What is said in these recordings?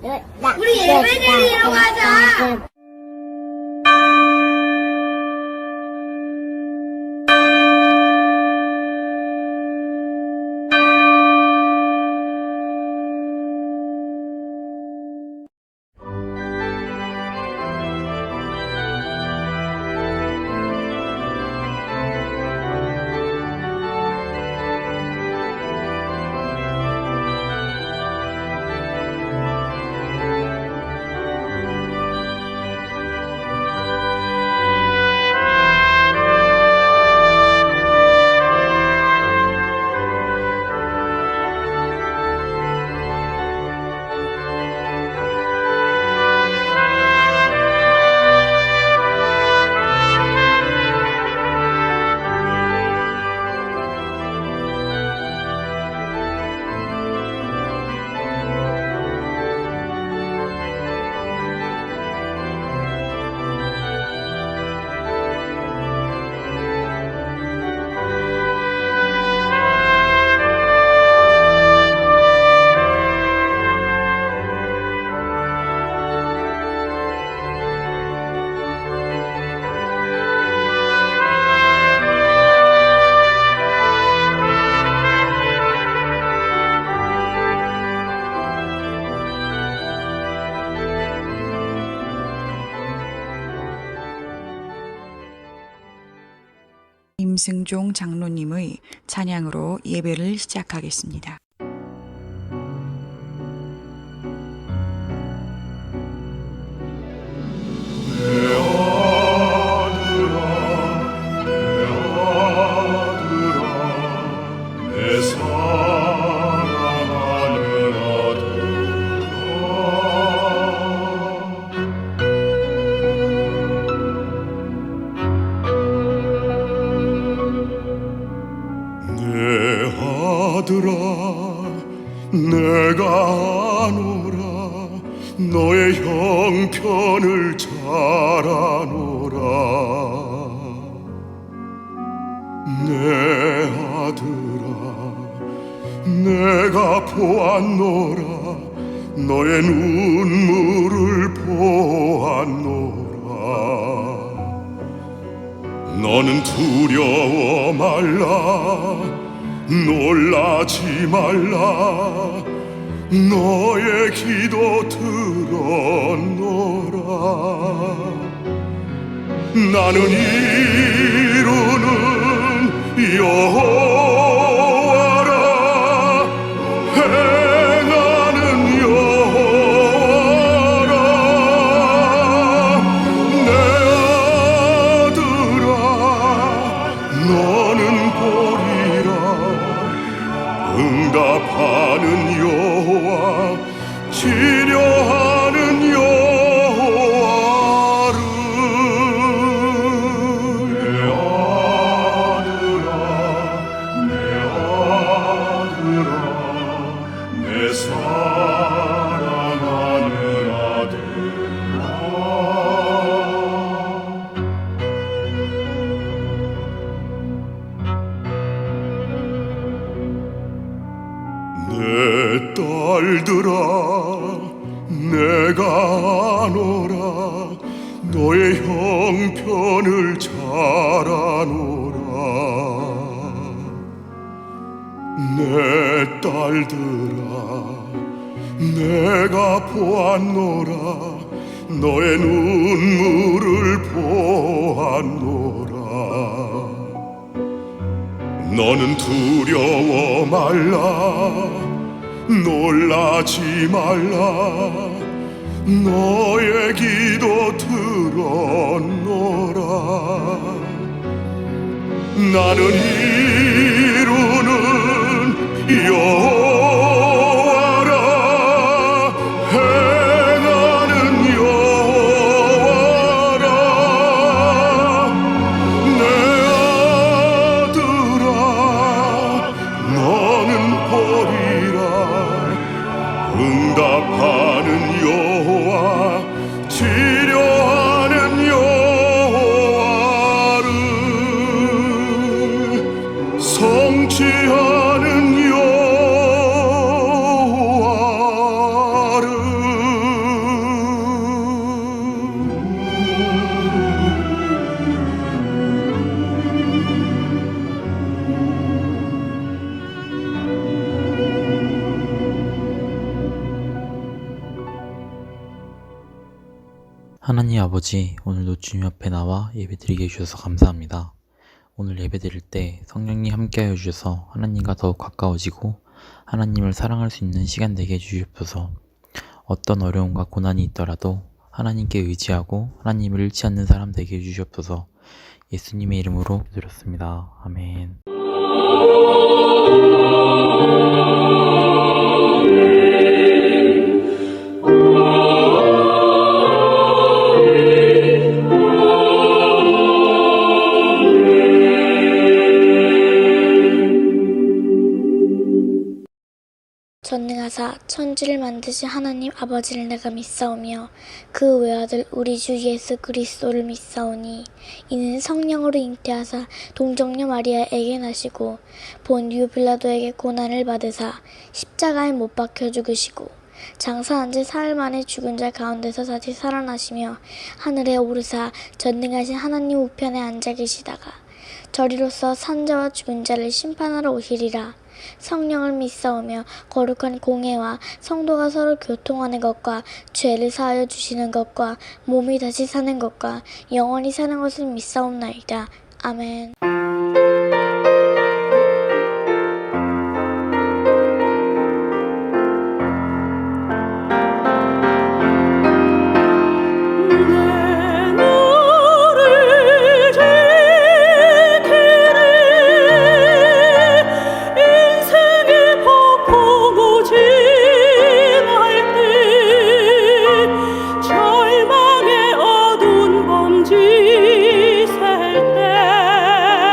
우리 예배 드리러 가자. 임승종 장로님의 찬양으로 예배를 시작하겠습니다. 내가 아노라 너의 형편을 잘 아노라 내 아들아 내가 보았노라 너의 눈물을 보았노라 너는 두려워 말라 놀라지 말라 너의 기도 들었노라 나는 이루는 여호와라 행하는 여호와라 내 아들아 너는 보리라 응답하는 여호와 치료하는 여호와를 내 아들아 내 사랑하는 아들아 내 딸들아 내가 아노라 너의 형편을 잘 아노라 내 딸들아 내가 보았노라 너의 눈물을 보았노라 너는 두려워 말라 놀라지 말라 너의 기도 들었노라 나는 이루는 여호와라 행하는 여호와라 내 아들아 너는 보리라 응답하는 여호와 치료하는 여호와를 성취하는 여호와 하나님 아버지, 오늘도 주님 앞에 나와 예배드리게 해주셔서 감사합니다. 오늘 예배드릴 때 성령님 함께하여 주셔서 하나님과 더욱 가까워지고 하나님을 사랑할 수 있는 시간 되게 해주시옵소서. 어떤 어려움과 고난이 있더라도 하나님께 의지하고 하나님을 잃지 않는 사람 되게 해주시옵소서. 예수님의 이름으로 드렸습니다. 아멘. 전능하사 천지를 만드신 하나님 아버지를 내가 믿사오며 그 외아들 우리 주 예수 그리스도를 믿사오니 이는 성령으로 잉태하사 동정녀 마리아에게 나시고 본디오 빌라도에게 고난을 받으사 십자가에 못 박혀 죽으시고 장사한 지 사흘 만에 죽은 자 가운데서 다시 살아나시며 하늘에 오르사 전능하신 하나님 우편에 앉아 계시다가 저리로서 산자와 죽은 자를 심판하러 오시리라. 성령을 믿사오며 거룩한 공회와 성도가 서로 교통하는 것과 죄를 사하여 주시는 것과 몸이 다시 사는 것과 영원히 사는 것을 믿사옵나이다. 아멘. 절망의 어두운 범지 셀 때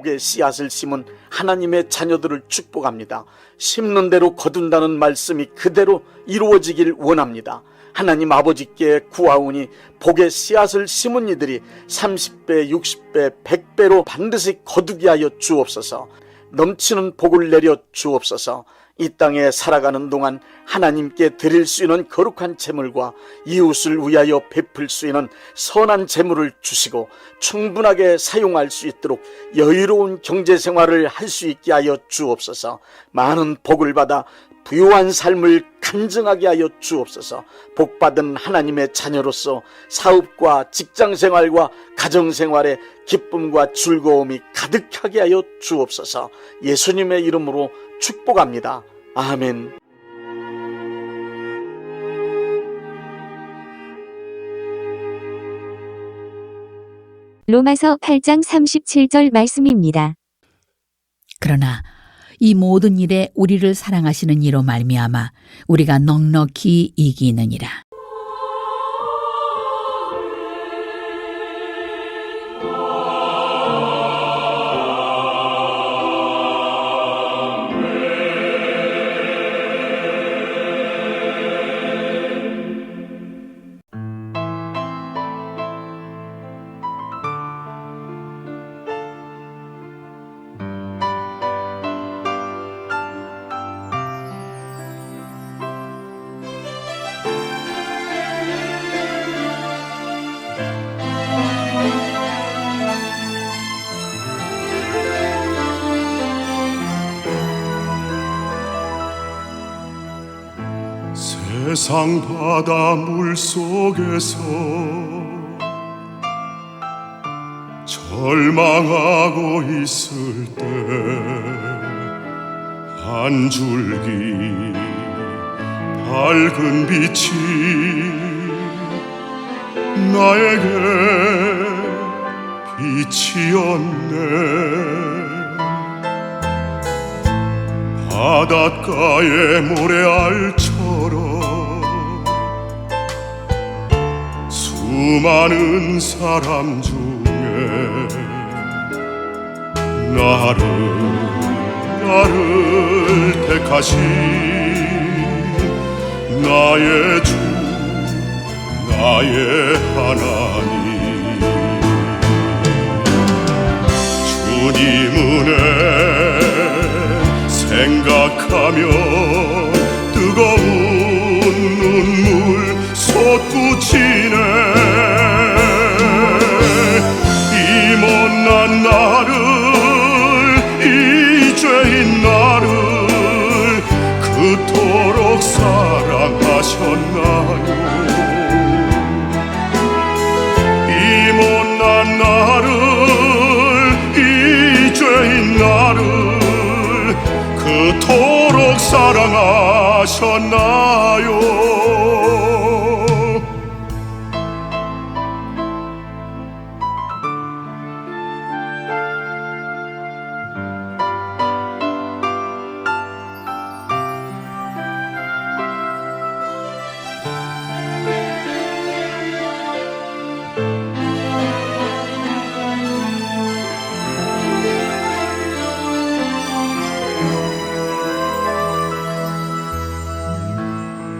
복의 씨앗을 심은 하나님의 자녀들을 축복합니다. 심는 대로 거둔다는 말씀이 그대로 이루어지길 원합니다. 하나님 아버지께 구하오니 복의 씨앗을 심은 이들이 30배, 60배, 100배로 반드시 거두게 하여 주옵소서. 넘치는 복을 내려 주옵소서. 이 땅에 살아가는 동안 하나님께 드릴 수 있는 거룩한 재물과 이웃을 위하여 베풀 수 있는 선한 재물을 주시고 충분하게 사용할 수 있도록 여유로운 경제생활을 할 수 있게 하여 주옵소서. 많은 복을 받아 부유한 삶을 간증하게 하여 주옵소서. 복받은 하나님의 자녀로서 사업과 직장생활과 가정생활에 기쁨과 즐거움이 가득하게 하여 주옵소서. 예수님의 이름으로 축복합니다. 아멘. 로마서 8장 37절 말씀입니다. 그러나 이 모든 일에 우리를 사랑하시는 이로 말미암아 우리가 넉넉히 이기느니라. 세상 바다 물속에서 절망하고 있을 때 한 줄기 밝은 빛이 나에게 빛이었네. 바닷가의 모래알처럼 수많은 사람 중에 나를 택하신 나의 주 나의 하나님 주님 은혜 생각하면 뜨거운 눈물 솟구치네. 이 못난 나를 이 죄인 나를 그토록 사랑하셨나요. 이 못난 나를 이 죄인 나를 그토록 사랑하셨나요.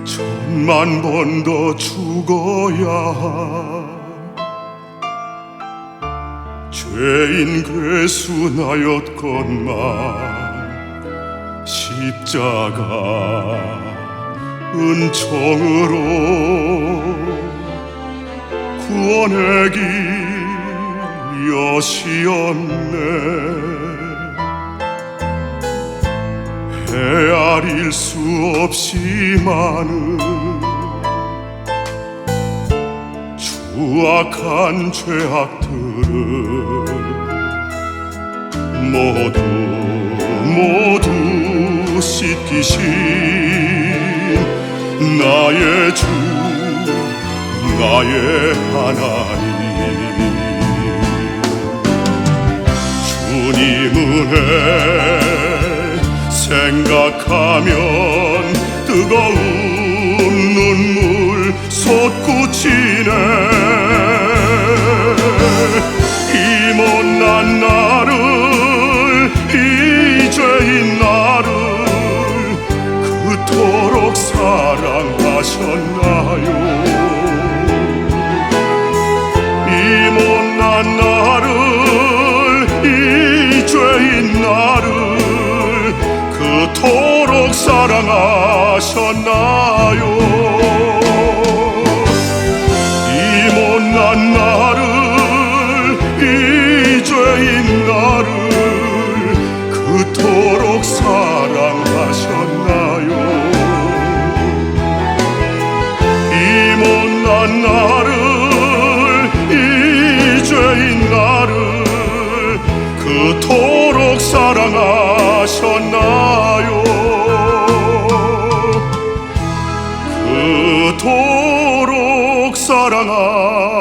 천만 번 더 죽어야 죄인 괴수나였건만 십자가 은총으로 구원의 길 여시었네. 헤아릴 수 없이 많은 추악한 죄악들을 모두 씻기신 나의 주 나의 하나님 주님 은혜 생각하면 뜨거운 눈물 솟구치네. 이 못난 나를 죄인 나를 그토록 사랑하셨나요? 이 못난 나를, 이 죄인 나를 그토록 사랑하셨나요? 이 못난 나를, 이 죄인 나를 그토록 사랑하셨나요? 이 못난 나를, 이 죄인 나를 그토록 사랑하셨나요? 그토록 사랑하셨나요?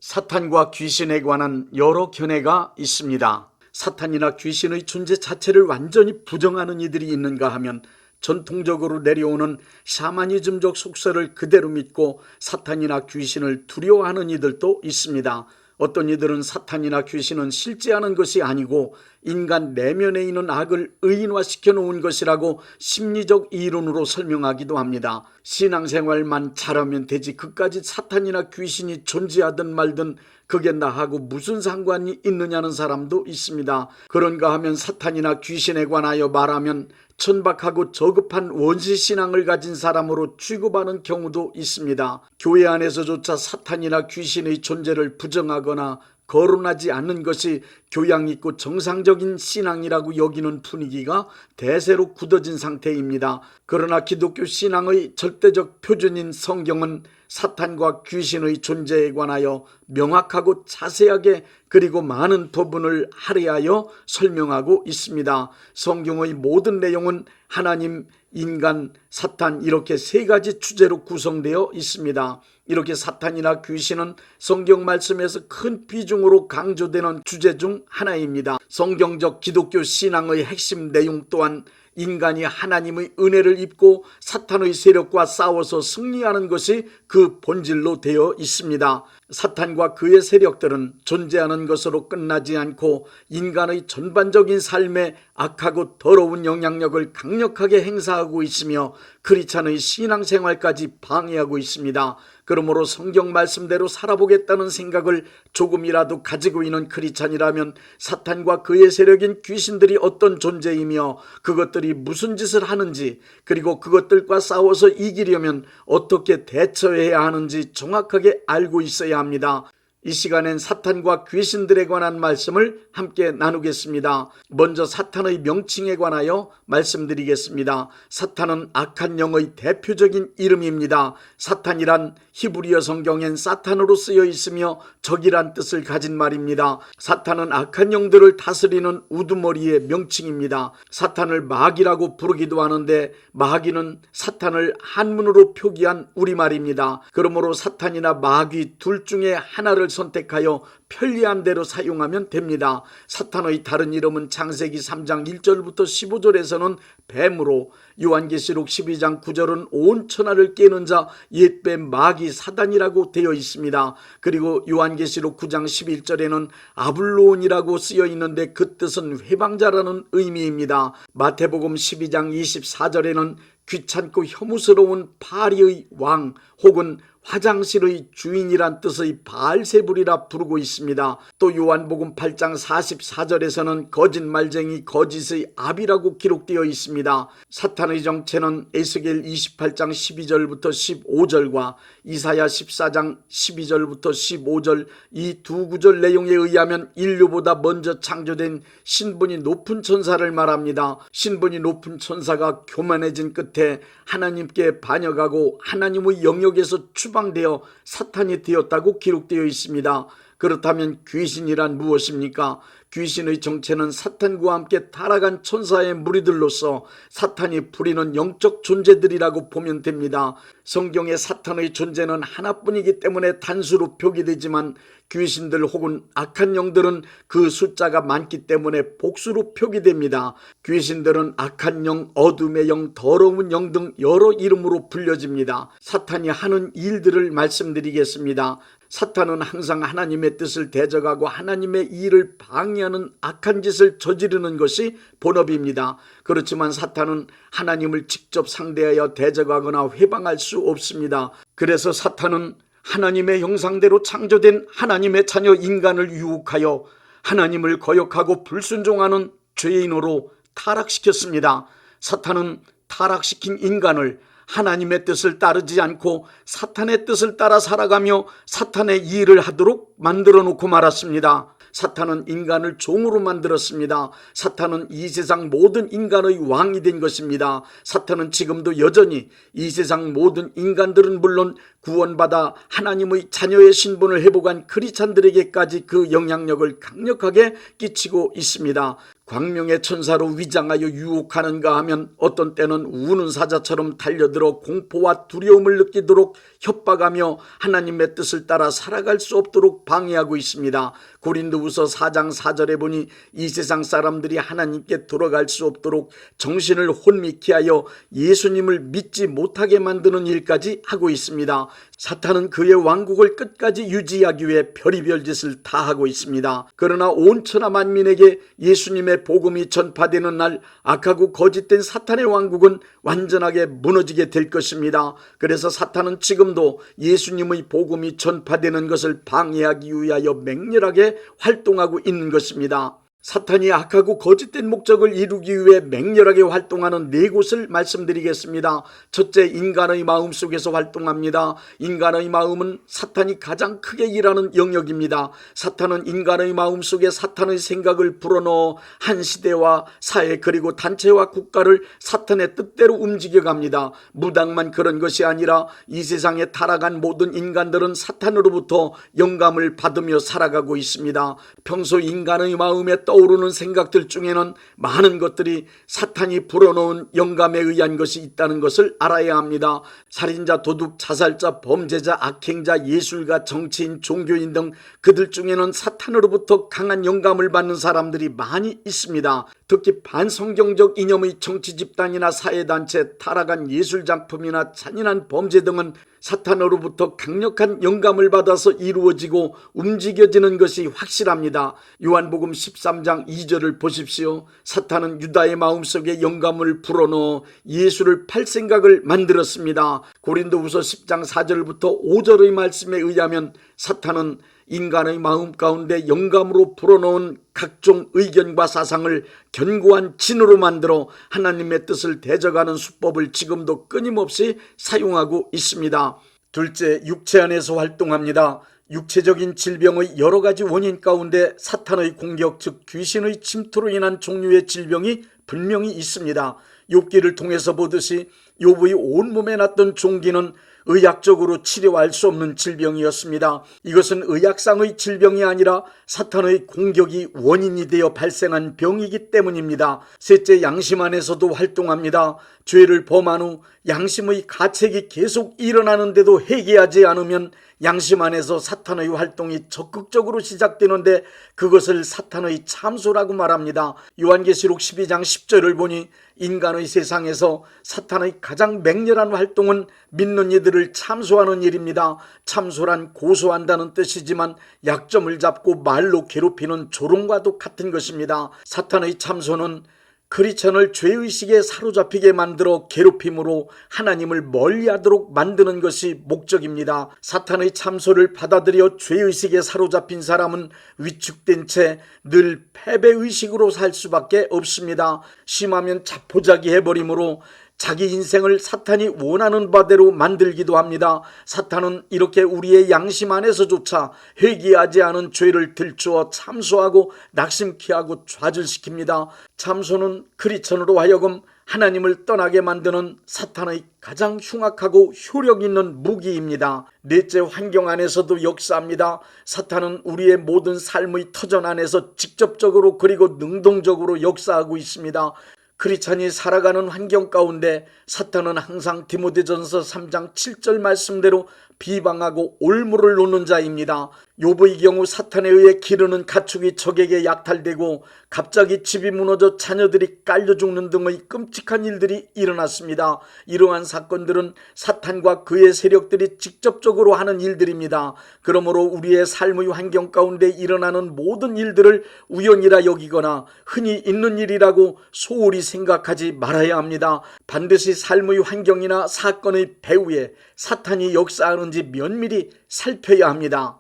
사탄과 귀신에 관한 여러 견해가 있습니다. 사탄이나 귀신의 존재 자체를 완전히 부정하는 이들이 있는가 하면 전통적으로 내려오는 샤머니즘적 속설을 그대로 믿고 사탄이나 귀신을 두려워하는 이들도 있습니다. 어떤 이들은 사탄이나 귀신은 실제하는 것이 아니고 인간 내면에 있는 악을 의인화시켜 놓은 것이라고 심리적 이론으로 설명하기도 합니다. 신앙생활만 잘하면 되지 그까지 사탄이나 귀신이 존재하든 말든 그게 나하고 무슨 상관이 있느냐는 사람도 있습니다. 그런가 하면 사탄이나 귀신에 관하여 말하면 천박하고 저급한 원시신앙을 가진 사람으로 취급하는 경우도 있습니다. 교회 안에서조차 사탄이나 귀신의 존재를 부정하거나 거론하지 않는 것이 교양 있고 정상적인 신앙이라고 여기는 분위기가 대세로 굳어진 상태입니다. 그러나 기독교 신앙의 절대적 표준인 성경은 사탄과 귀신의 존재에 관하여 명확하고 자세하게 그리고 많은 부분을 할애하여 설명하고 있습니다. 성경의 모든 내용은 하나님, 인간, 사탄 이렇게 세 가지 주제로 구성되어 있습니다. 이렇게 사탄이나 귀신은 성경 말씀에서 큰 비중으로 강조되는 주제 중 하나입니다. 성경적 기독교 신앙의 핵심 내용 또한 인간이 하나님의 은혜를 입고 사탄의 세력과 싸워서 승리하는 것이 그 본질로 되어 있습니다. 사탄과 그의 세력들은 존재하는 것으로 끝나지 않고 인간의 전반적인 삶에 악하고 더러운 영향력을 강력하게 행사하고 있으며 크리스찬의 신앙생활까지 방해하고 있습니다. 그러므로 성경 말씀대로 살아보겠다는 생각을 조금이라도 가지고 있는 크리스찬이라면 사탄과 그의 세력인 귀신들이 어떤 존재이며 그것들이 무슨 짓을 하는지 그리고 그것들과 싸워서 이기려면 어떻게 대처해야 하는지 정확하게 알고 있어야 합니다. 이 시간엔 사탄과 귀신들에 관한 말씀을 함께 나누겠습니다. 먼저 사탄의 명칭에 관하여 말씀드리겠습니다. 사탄은 악한 영의 대표적인 이름입니다. 사탄이란 히브리어 성경엔 사탄으로 쓰여 있으며 적이란 뜻을 가진 말입니다. 사탄은 악한 영들을 다스리는 우두머리의 명칭입니다. 사탄을 마귀라고 부르기도 하는데 마귀는 사탄을 한문으로 표기한 우리말입니다. 그러므로 사탄이나 마귀 둘 중에 하나를 선택하여 편리한 대로 사용하면 됩니다. 사탄의 다른 이름은 창세기 3장 1절부터 15절에서는 뱀으로, 요한계시록 12장 9절은 온 천하를 깨는 자 옛뱀 마귀 사단이라고 되어 있습니다. 그리고 요한계시록 9장 11절에는 아블로온이라고 쓰여 있는데 그 뜻은 회방자라는 의미입니다. 마태복음 12장 24절에는 귀찮고 혐오스러운 파리의 왕 혹은 화장실의 주인이란 뜻의 바알세불이라 부르고 있습니다. 또 요한복음 8장 44절에서는 거짓말쟁이 거짓의 압이라고 기록되어 있습니다. 사탄의 정체는 에스겔 28장 12절부터 15절과 이사야 14장 12절부터 15절 이 두 구절 내용에 의하면 인류보다 먼저 창조된 신분이 높은 천사를 말합니다. 신분이 높은 천사가 교만해진 끝에 하나님께 반역하고 하나님의 영역에서 추방되어 사탄이 되었다고 기록되어 있습니다. 그렇다면 귀신이란 무엇입니까? 귀신의 정체는 사탄과 함께 타락한 천사의 무리들로서 사탄이 부리는 영적 존재들이라고 보면 됩니다. 성경에 사탄의 존재는 하나뿐이기 때문에 단수로 표기되지만 귀신들 혹은 악한 영들은 그 숫자가 많기 때문에 복수로 표기됩니다. 귀신들은 악한 영, 어둠의 영, 더러운 영 등 여러 이름으로 불려집니다. 사탄이 하는 일들을 말씀드리겠습니다. 사탄은 항상 하나님의 뜻을 대적하고 하나님의 일을 방해하는 악한 짓을 저지르는 것이 본업입니다. 그렇지만 사탄은 하나님을 직접 상대하여 대적하거나 회방할 수 없습니다. 그래서 사탄은 하나님의 형상대로 창조된 하나님의 자녀 인간을 유혹하여 하나님을 거역하고 불순종하는 죄인으로 타락시켰습니다. 사탄은 타락시킨 인간을 하나님의 뜻을 따르지 않고 사탄의 뜻을 따라 살아가며 사탄의 일을 하도록 만들어 놓고 말았습니다. 사탄은 인간을 종으로 만들었습니다. 사탄은 이 세상 모든 인간의 왕이 된 것입니다. 사탄은 지금도 여전히 이 세상 모든 인간들은 물론 구원받아 하나님의 자녀의 신분을 회복한 크리스찬들에게까지 그 영향력을 강력하게 끼치고 있습니다. 광명의 천사로 위장하여 유혹하는가 하면 어떤 때는 우는 사자처럼 달려들어 공포와 두려움을 느끼도록 협박하며 하나님의 뜻을 따라 살아갈 수 없도록 방해하고 있습니다. 고린도후서 4장 4절에 보니 이 세상 사람들이 하나님께 돌아갈 수 없도록 정신을 혼미케 하여 예수님을 믿지 못하게 만드는 일까지 하고 있습니다. 사탄은 그의 왕국을 끝까지 유지하기 위해 별의별 짓을 다 하고 있습니다. 그러나 온 천하 만민에게 예수님의 복음이 전파되는 날 악하고 거짓된 사탄의 왕국은 완전하게 무너지게 될 것입니다. 그래서 사탄은 지금도 예수님의 복음이 전파되는 것을 방해하기 위하여 맹렬하게 활동하고 있는 것입니다. 사탄이 악하고 거짓된 목적을 이루기 위해 맹렬하게 활동하는 네 곳을 말씀드리겠습니다. 첫째, 인간의 마음 속에서 활동합니다. 인간의 마음은 사탄이 가장 크게 일하는 영역입니다. 사탄은 인간의 마음 속에 사탄의 생각을 불어넣어 한 시대와 사회 그리고 단체와 국가를 사탄의 뜻대로 움직여갑니다. 무당만 그런 것이 아니라 이 세상에 타락한 모든 인간들은 사탄으로부터 영감을 받으며 살아가고 있습니다. 평소 인간의 마음에 떠오르는 생각들 중에는 많은 것들이 사탄이 불어넣은 영감에 의한 것이 있다는 것을 알아야 합니다. 살인자, 도둑, 자살자, 범죄자, 악행자, 예술가, 정치인, 종교인 등 그들 중에는 사탄으로부터 강한 영감을 받는 사람들이 많이 있습니다. 특히 반성경적 이념의 정치 집단이나 사회단체, 타락한 예술작품이나 잔인한 범죄 등은 사탄으로부터 강력한 영감을 받아서 이루어지고 움직여지는 것이 확실합니다. 요한복음 13장 2절을 보십시오. 사탄은 유다의 마음속에 영감을 불어넣어 예수를 팔 생각을 만들었습니다. 고린도후서 10장 4절부터 5절의 말씀에 의하면 사탄은 인간의 마음 가운데 영감으로 불어넣은 각종 의견과 사상을 견고한 진으로 만들어 하나님의 뜻을 대적하는 수법을 지금도 끊임없이 사용하고 있습니다. 둘째, 육체 안에서 활동합니다. 육체적인 질병의 여러 가지 원인 가운데 사탄의 공격, 즉 귀신의 침투로 인한 종류의 질병이 분명히 있습니다. 욥기를 통해서 보듯이 욥의 온몸에 났던 종기는 의학적으로 치료할 수 없는 질병이었습니다. 이것은 의학상의 질병이 아니라 사탄의 공격이 원인이 되어 발생한 병이기 때문입니다. 셋째, 양심 안에서도 활동합니다. 죄를 범한 후 양심의 가책이 계속 일어나는데도 회개하지 않으면 양심 안에서 사탄의 활동이 적극적으로 시작되는데 그것을 사탄의 참소라고 말합니다. 요한계시록 12장 10절을 보니 인간의 세상에서 사탄의 가장 맹렬한 활동은 믿는 이들을 참소하는 일입니다. 참소란 고소한다는 뜻이지만 약점을 잡고 말로 괴롭히는 조롱과도 같은 것입니다. 사탄의 참소는 크리스천을 죄의식에 사로잡히게 만들어 괴롭힘으로 하나님을 멀리하도록 만드는 것이 목적입니다. 사탄의 참소를 받아들여 죄의식에 사로잡힌 사람은 위축된 채 늘 패배의식으로 살 수밖에 없습니다. 심하면 자포자기 해버림으로 자기 인생을 사탄이 원하는 바대로 만들기도 합니다. 사탄은 이렇게 우리의 양심 안에서조차 회개하지 않은 죄를 들추어 참소하고 낙심케 하고 좌절시킵니다. 참소는 크리스천으로 하여금 하나님을 떠나게 만드는 사탄의 가장 흉악하고 효력 있는 무기입니다. 넷째, 환경 안에서도 역사합니다. 사탄은 우리의 모든 삶의 터전 안에서 직접적으로 그리고 능동적으로 역사하고 있습니다. 크리스찬이 살아가는 환경 가운데 사탄은 항상 디모데전서 3장 7절 말씀대로 비방하고 올무를 놓는 자입니다. 욥의 경우 사탄에 의해 기르는 가축이 적에게 약탈되고 갑자기 집이 무너져 자녀들이 깔려 죽는 등의 끔찍한 일들이 일어났습니다. 이러한 사건들은 사탄과 그의 세력들이 직접적으로 하는 일들입니다. 그러므로 우리의 삶의 환경 가운데 일어나는 모든 일들을 우연이라 여기거나 흔히 있는 일이라고 소홀히 생각하지 말아야 합니다. 반드시 삶의 환경이나 사건의 배후에 사탄이 역사하는지 면밀히 살펴야 합니다.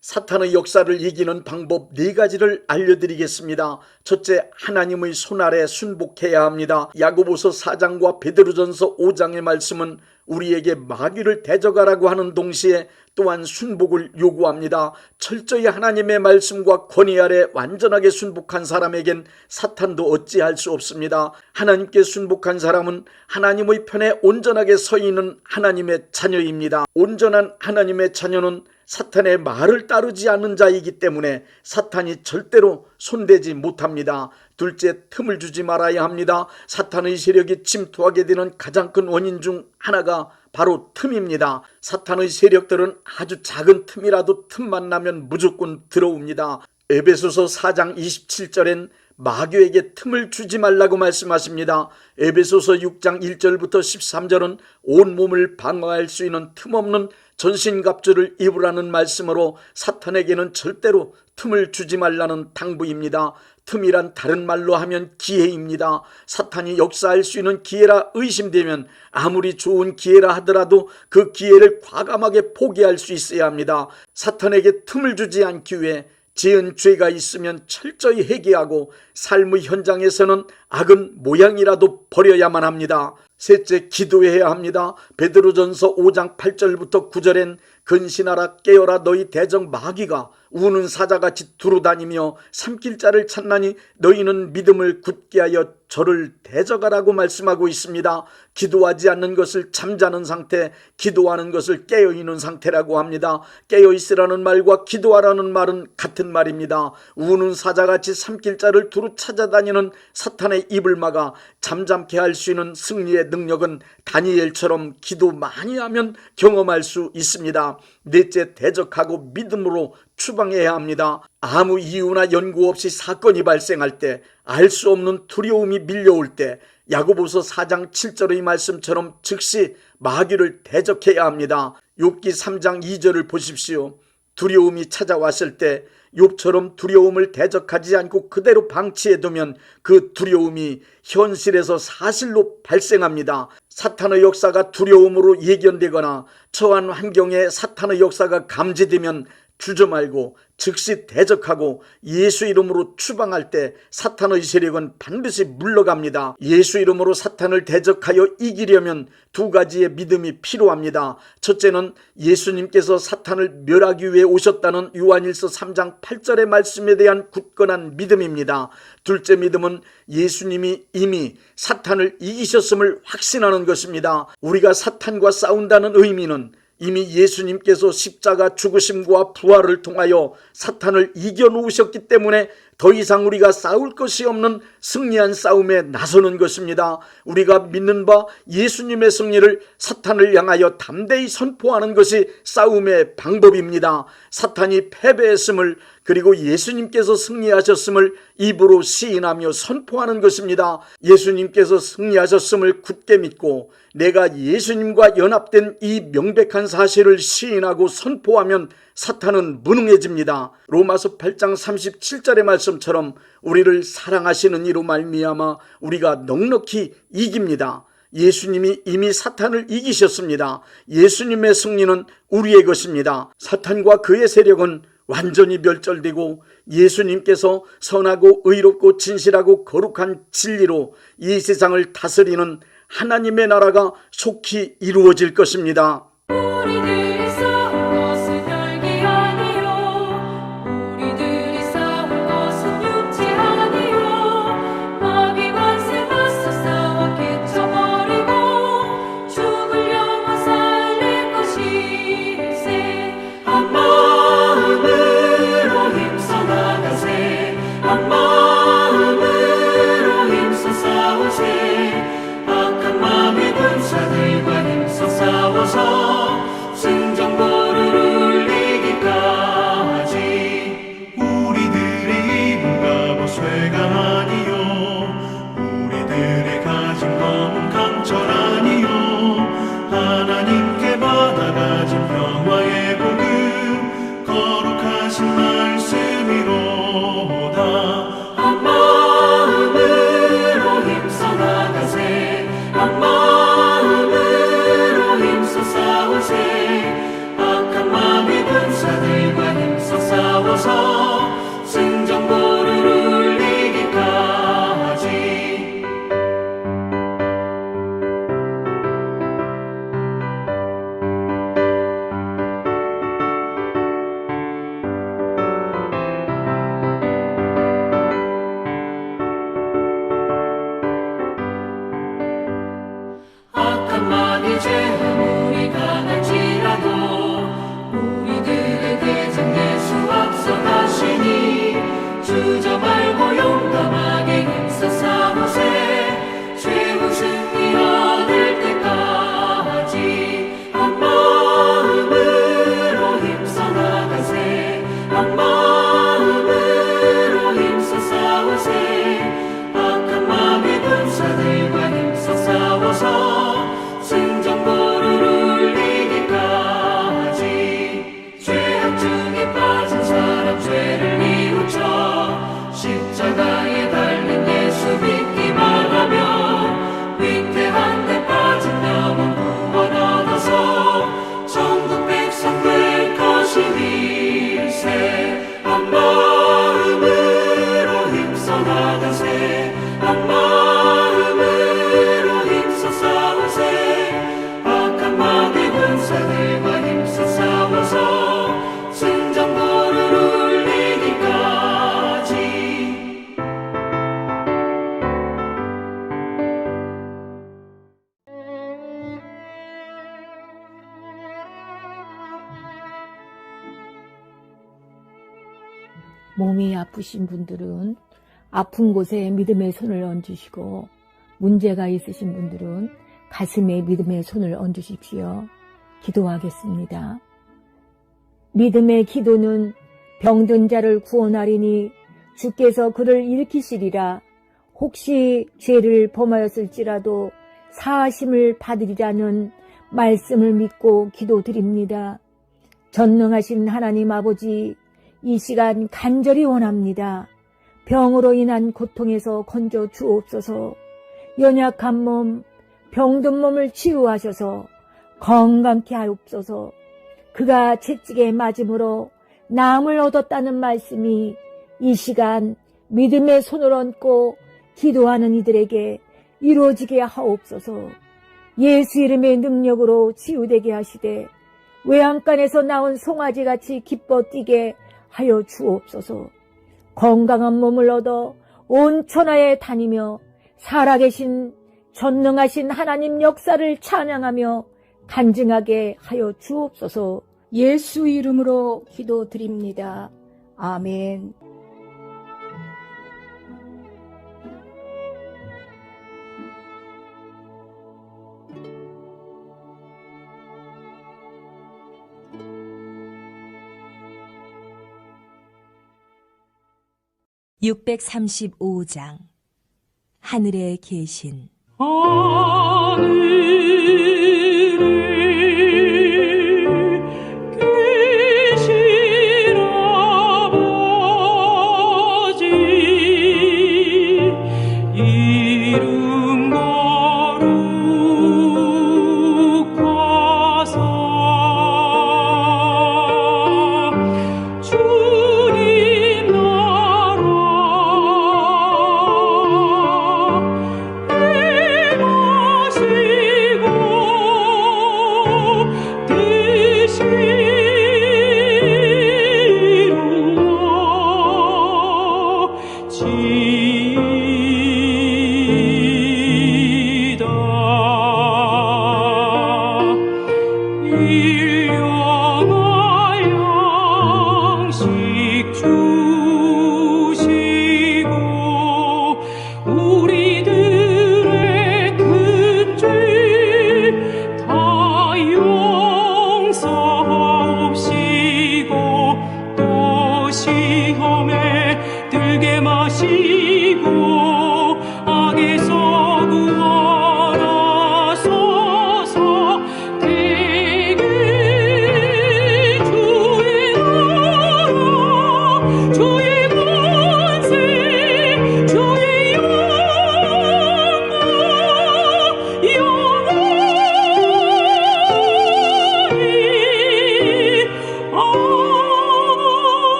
사탄의 역사를 이기는 방법 4가지를 알려드리겠습니다. 첫째, 하나님의 손 아래 순복해야 합니다. 야고보서 4장과 베드로전서 5장의 말씀은 우리에게 마귀를 대적하라고 하는 동시에 또한 순복을 요구합니다. 철저히 하나님의 말씀과 권위 아래 완전하게 순복한 사람에겐 사탄도 어찌할 수 없습니다. 하나님께 순복한 사람은 하나님의 편에 온전하게 서 있는 하나님의 자녀입니다. 온전한 하나님의 자녀는 사탄의 말을 따르지 않는 자이기 때문에 사탄이 절대로 손대지 못합니다. 둘째, 틈을 주지 말아야 합니다. 사탄의 세력이 침투하게 되는 가장 큰 원인 중 하나가 바로 틈입니다. 사탄의 세력들은 아주 작은 틈이라도 틈만 나면 무조건 들어옵니다. 에베소서 4장 27절엔 마귀에게 틈을 주지 말라고 말씀하십니다. 에베소서 6장 1절부터 13절은 온몸을 방어할 수 있는 틈없는 전신갑주를 입으라는 말씀으로 사탄에게는 절대로 틈을 주지 말라는 당부입니다. 틈이란 다른 말로 하면 기회입니다. 사탄이 역사할 수 있는 기회라 의심되면 아무리 좋은 기회라 하더라도 그 기회를 과감하게 포기할 수 있어야 합니다. 사탄에게 틈을 주지 않기 위해 지은 죄가 있으면 철저히 회개하고 삶의 현장에서는 악은 모양이라도 버려야만 합니다. 셋째, 기도해야 합니다. 베드로전서 5장 8절부터 9절엔 근신하라 깨어라 너희 대적 마귀가 우는 사자같이 두루다니며 삼킬 자를 찾나니 너희는 믿음을 굳게 하여 저를 대적하라고 말씀하고 있습니다. 기도하지 않는 것을 잠자는 상태, 기도하는 것을 깨어있는 상태라고 합니다. 깨어있으라는 말과 기도하라는 말은 같은 말입니다. 우는 사자같이 삼킬 자를 두루 찾아다니는 사탄의 입을 막아 잠잠케 할 수 있는 승리의 능력은 다니엘처럼 기도 많이 하면 경험할 수 있습니다. 넷째, 대적하고 믿음으로 추방해야 합니다. 아무 이유나 연구 없이 사건이 발생할 때, 알 수 없는 두려움이 밀려올 때 야고보서 4장 7절의 말씀처럼 즉시 마귀를 대적해야 합니다. 욥기 3장 2절을 보십시오. 두려움이 찾아왔을 때 욥처럼 두려움을 대적하지 않고 그대로 방치해두면 그 두려움이 현실에서 사실로 발생합니다. 사탄의 역사가 두려움으로 예견되거나 처한 환경에 사탄의 역사가 감지되면 주저 말고 즉시 대적하고 예수 이름으로 추방할 때 사탄의 세력은 반드시 물러갑니다. 예수 이름으로 사탄을 대적하여 이기려면 2가지의 믿음이 필요합니다. 첫째는 예수님께서 사탄을 멸하기 위해 오셨다는 요한일서 3장 8절의 말씀에 대한 굳건한 믿음입니다. 둘째 믿음은 예수님이 이미 사탄을 이기셨음을 확신하는 것입니다. 우리가 사탄과 싸운다는 의미는 이미 예수님께서 십자가 죽으심과 부활을 통하여 사탄을 이겨놓으셨기 때문에 더 이상 우리가 싸울 것이 없는 승리한 싸움에 나서는 것입니다. 우리가 믿는 바 예수님의 승리를 사탄을 향하여 담대히 선포하는 것이 싸움의 방법입니다. 사탄이 패배했음을 그리고 예수님께서 승리하셨음을 입으로 시인하며 선포하는 것입니다. 예수님께서 승리하셨음을 굳게 믿고 내가 예수님과 연합된 이 명백한 사실을 시인하고 선포하면 사탄은 무능해집니다. 로마서 8장 37절의 말씀처럼 우리를 사랑하시는 이로 말미암아 우리가 넉넉히 이깁니다. 예수님이 이미 사탄을 이기셨습니다. 예수님의 승리는 우리의 것입니다. 사탄과 그의 세력은 완전히 멸절되고 예수님께서 선하고 의롭고 진실하고 거룩한 진리로 이 세상을 다스리는 하나님의 나라가 속히 이루어질 것입니다. 우리들이 싸운 것은 혈기 아니요 우리들이 싸운 것은 육체 아니요 마귀 관세 맞서 싸워 깨쳐버리고 죽을 영혼 살릴 것일세. 한 마음으로 힘써 나가세. 한 마음으로 힘써 싸우세. 악한 마음의 군사들과 힘써 싸워서 승전보를 울리기까지. 우리들의 힘과 보쇠가 아니요 우리들의 가진 검은 강철 아니요 하나님께 받아가진 평화의 복음 거룩하신 말씀이로다. 한 마음으로 힘써 나가세. 한 마음으로 힘써 싸우세. 악한 마음의 군사들과 힘써 싸워서 승전보를 울리기까지. 악한 마귀 죄 아무리 강할지라도 우리들의 대장 예수 앞서 가시니 주저 말고 용감하게 힘써 싸우세. 최후 승리 얻을 때까지. 한 마음으로 힘써 나가세. 한 마음으로 힘써 싸우세. 악한 마귀 군사들과 힘써 싸워서 승전보를 울리기까지. 죄악 중에 빠진 사람 죄를 뉘우쳐 십자가에 달린 예수 믿기만 하면 위태한 데 빠진 영혼 구원 얻어서 천국 백성 될 것이밀세. 한 마음으로 힘써 나가세. 한 마음으로 힘써 싸우세. 악한 마귀 군사들과 힘써 싸워서 승전보를 울리기까지. 몸이 아프신 분들은 아픈 곳에 믿음의 손을 얹으시고 문제가 있으신 분들은 가슴에 믿음의 손을 얹으십시오. 기도하겠습니다. 믿음의 기도는 병든 자를 구원하리니 주께서 그를 일으키시리라. 혹시 죄를 범하였을지라도 사하심을 받으리라는 말씀을 믿고 기도드립니다. 전능하신 하나님 아버지, 이 시간 간절히 원합니다. 병으로 인한 고통에서 건져 주옵소서. 연약한 몸, 병든 몸을 치유하셔서 건강케 하옵소서. 그가 채찍에 맞음으로 나음을 얻었다는 말씀이 이 시간 믿음의 손을 얹고 기도하는 이들에게 이루어지게 하옵소서. 예수 이름의 능력으로 치유되게 하시되 외양간에서 나온 송아지같이 기뻐 뛰게 하여 주옵소서. 건강한 몸을 얻어 온 천하에 다니며 살아계신 전능하신 하나님 역사를 찬양하며 간증하게 하여 주옵소서. 예수 이름으로 기도드립니다. 아멘. (635장) 하늘에 계신 주님 나라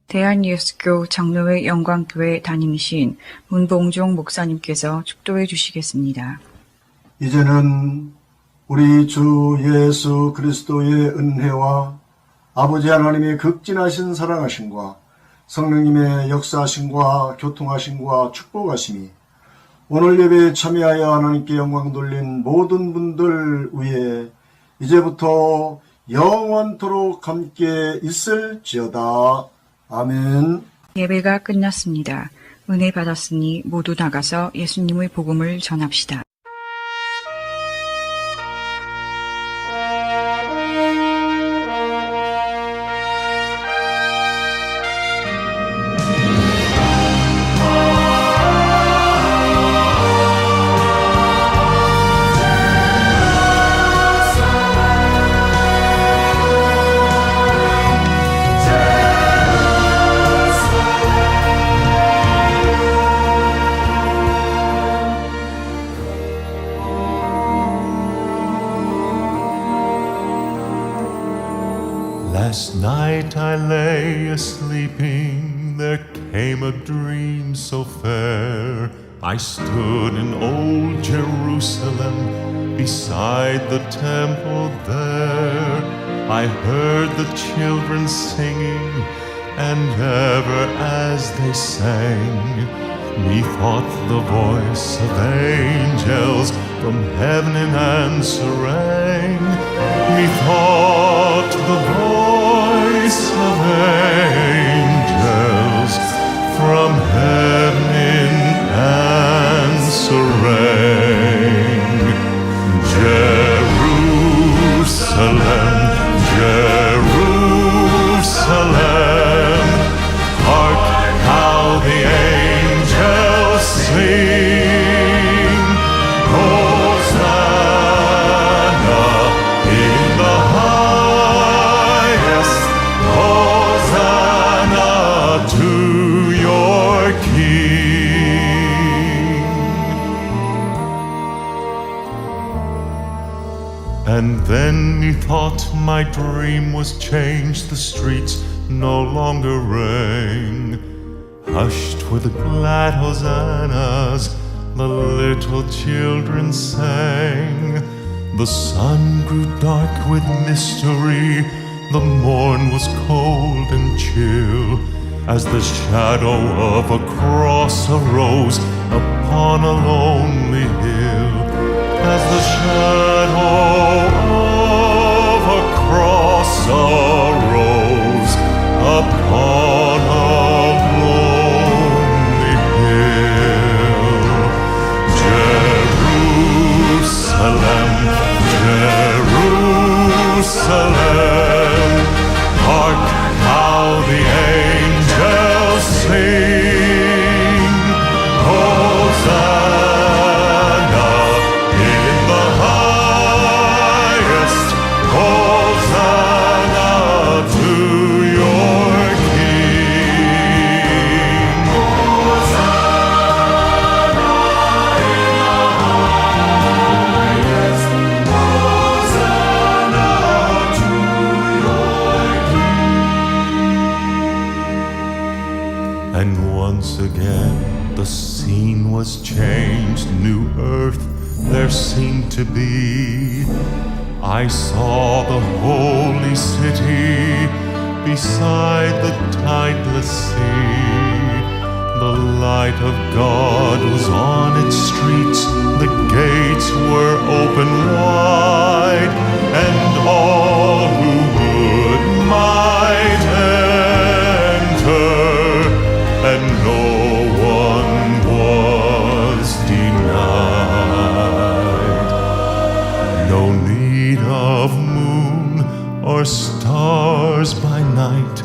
대한예수교 장로회 영광교회 담임이신 문봉종 목사님께서 축도해 주시겠습니다. 이제는 우리 주 예수 그리스도의 은혜와 아버지 하나님의 극진하신 사랑하심과 성령님의 역사하심과 교통하심과 축복하심이 오늘 예배에 참여하여 하나님께 영광 돌린 모든 분들 위에 이제부터 영원토록 함께 있을지어다. 아멘. 예배가 끝났습니다. 은혜 받았으니 모두 나가서 예수님의 복음을 전합시다. Last night I lay a-sleeping, there came a dream so fair. I stood in old Jerusalem, beside the temple there. I heard the children singing, and ever as they sang, methought the voice of angels from heaven in answer rang. Methought the voice of angels from heaven in answer rang. Jerusalem, Jerusalem, hark how the angels sing. Hosanna in the highest, Hosanna to your King. And then methought my dream was changed, the streets no longer rang. Hushed were the glad hosannas, the little children sang. The sun grew dark with mystery, the morn was cold and chill, as the shadow of a cross arose upon a lonely hill. As the shadow of a cross arose upon a lonely hill. Jerusalem, Jerusalem, hark how the angels sing. Hosanna in the highest, Hosanna to your King. Hosanna in the highest, Hosanna to your King. And once again the scene was changed, new earth there seemed to be. I saw the holy city beside the tideless sea. The light of God was on its streets, the gates were open wide, and all who would might enter, and no one was denied. No need of moon or stars by night,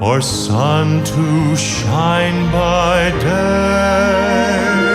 or sun to shine by day.